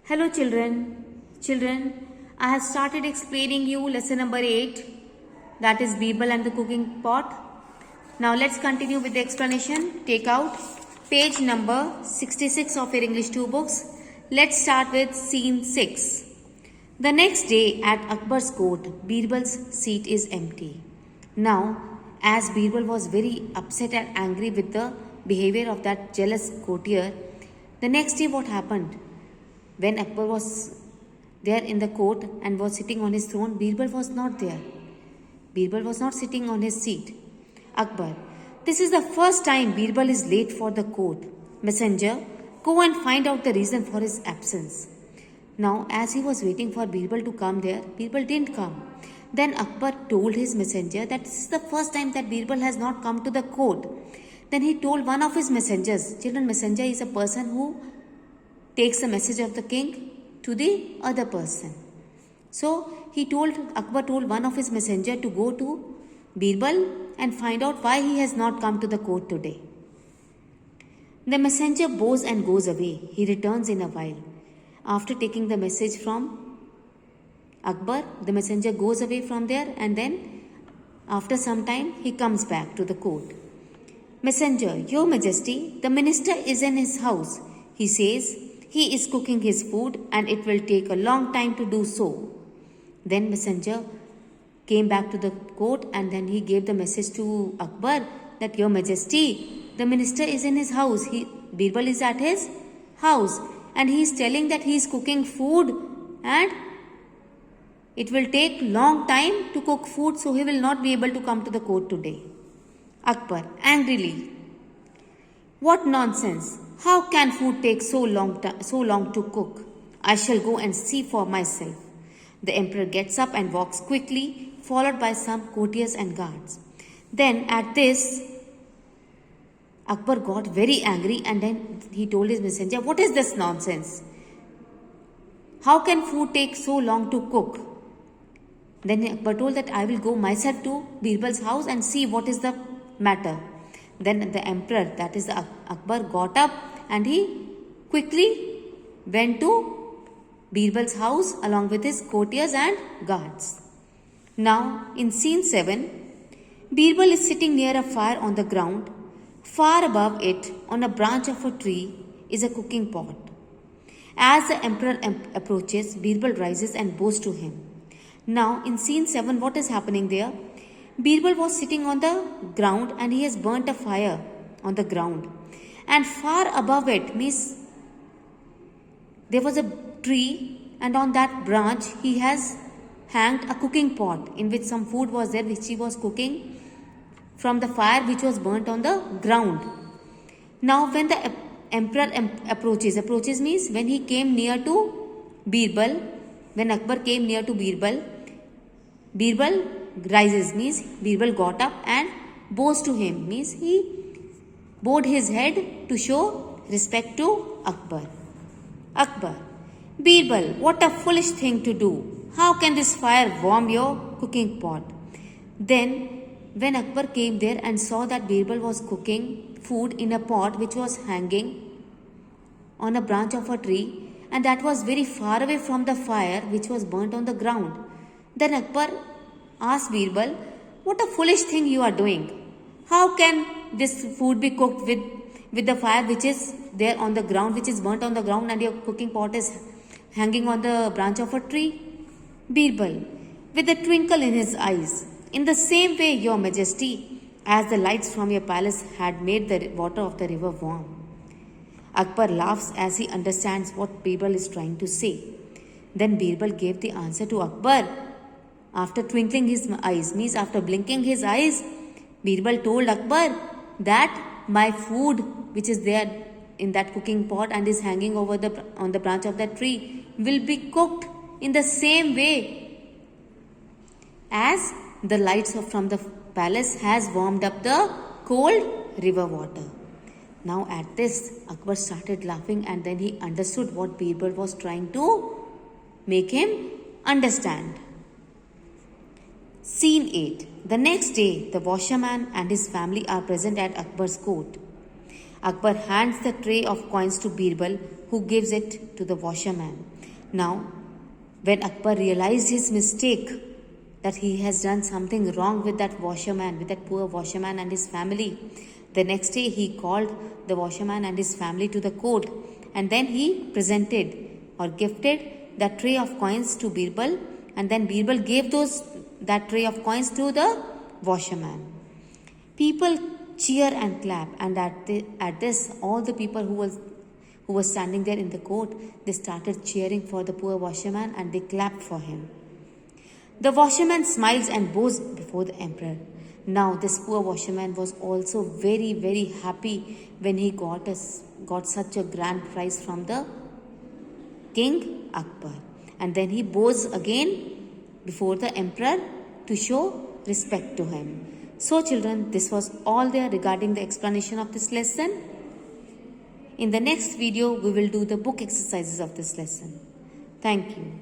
Hello children. Children, I have started explaining you lesson number 8, that is Birbal and the cooking pot. Now let's continue with the explanation. Take out page number 66 of your English 2 books. Let's start with scene 6. The next day at Akbar's court, Birbal's seat is empty. Now, as Birbal was very upset and angry with the behavior of that jealous courtier, the next day what happened? When Akbar was there in the court and was sitting on his throne, Birbal was not there. Birbal was not sitting on his seat. Akbar, this is the first time Birbal is late for the court. Messenger, go and find out the reason for his absence. Now, as he was waiting for Birbal to come there, Birbal didn't come. Then Akbar told his messenger that this is the first time that Birbal has not come to the court. Then he told one of his messengers. Children, messenger is a person who takes the message of the king to the other person. So Akbar told one of his messenger to go to Birbal and find out why he has not come to the court today. The messenger bows and goes away. He returns in a while. After taking the message from Akbar, the messenger goes away from there, and then after some time he comes back to the court. Messenger, Your Majesty, the minister is in his house. He says he is cooking his food and it will take a long time to do so. Then messenger came back to the court and then he gave the message to Akbar that Your Majesty, the minister is in his house. Birbal is at his house and he is telling that he is cooking food and it will take long time to cook food, so he will not be able to come to the court today. Akbar angrily, what nonsense! How can food take so long to cook? I shall go and see for myself. The emperor gets up and walks quickly, followed by some courtiers and guards. Then at this, Akbar got very angry and then he told his messenger, what is this nonsense? How can food take so long to cook? Then Akbar told that I will go myself to Birbal's house and see what is the matter. Then the emperor, that is Akbar, got up and he quickly went to Birbal's house along with his courtiers and guards. Now in scene 7, Birbal is sitting near a fire on the ground. Far above it, on a branch of a tree, is a cooking pot. As the emperor approaches, Birbal rises and bows to him. Now in scene 7, what is happening there? Birbal was sitting on the ground and he has burnt a fire on the ground. And far above it means there was a tree and on that branch he has hanged a cooking pot in which some food was there which he was cooking from the fire which was burnt on the ground. Now when the emperor approaches means when he came near to Birbal, when Akbar came near to Birbal rises means Birbal got up and bows to him means he bowed his head to show respect to Akbar. Akbar, Birbal, what a foolish thing to do. How can this fire warm your cooking pot? Then when Akbar came there and saw that Birbal was cooking food in a pot which was hanging on a branch of a tree and that was very far away from the fire which was burnt on the ground. Then Akbar asked Birbal, what a foolish thing you are doing. How can this food be cooked with the fire which is there on the ground, which is burnt on the ground and your cooking pot is hanging on the branch of a tree? Birbal, with a twinkle in his eyes, in the same way, Your Majesty, as the lights from your palace had made the water of the river warm. Akbar laughs as he understands what Birbal is trying to say. Then Birbal gave the answer to Akbar. After twinkling his eyes, means after blinking his eyes, Birbal told Akbar that my food which is there in that cooking pot and is hanging over on the branch of that tree will be cooked in the same way as the lights from the palace has warmed up the cold river water. Now at this, Akbar started laughing and then he understood what Birbal was trying to make him understand. Scene 8. The next day, the washerman and his family are present at Akbar's court. Akbar hands the tray of coins to Birbal, who gives it to the washerman. Now, when Akbar realized his mistake, that he has done something wrong with that washerman, with that poor washerman and his family, the next day he called the washerman and his family to the court, and then he presented or gifted that tray of coins to Birbal, and then Birbal gave that tray of coins to the washerman. People cheer and clap, and at this, all the people who was standing there in the court, they started cheering for the poor washerman and they clapped for him. The washerman smiles and bows before the emperor. Now this poor washerman was also very, very happy when he got such a grand prize from the King Akbar. And then he bows again before the emperor to show respect to him. So children, this was all there regarding the explanation of this lesson. In the next video, we will do the book exercises of this lesson. Thank you.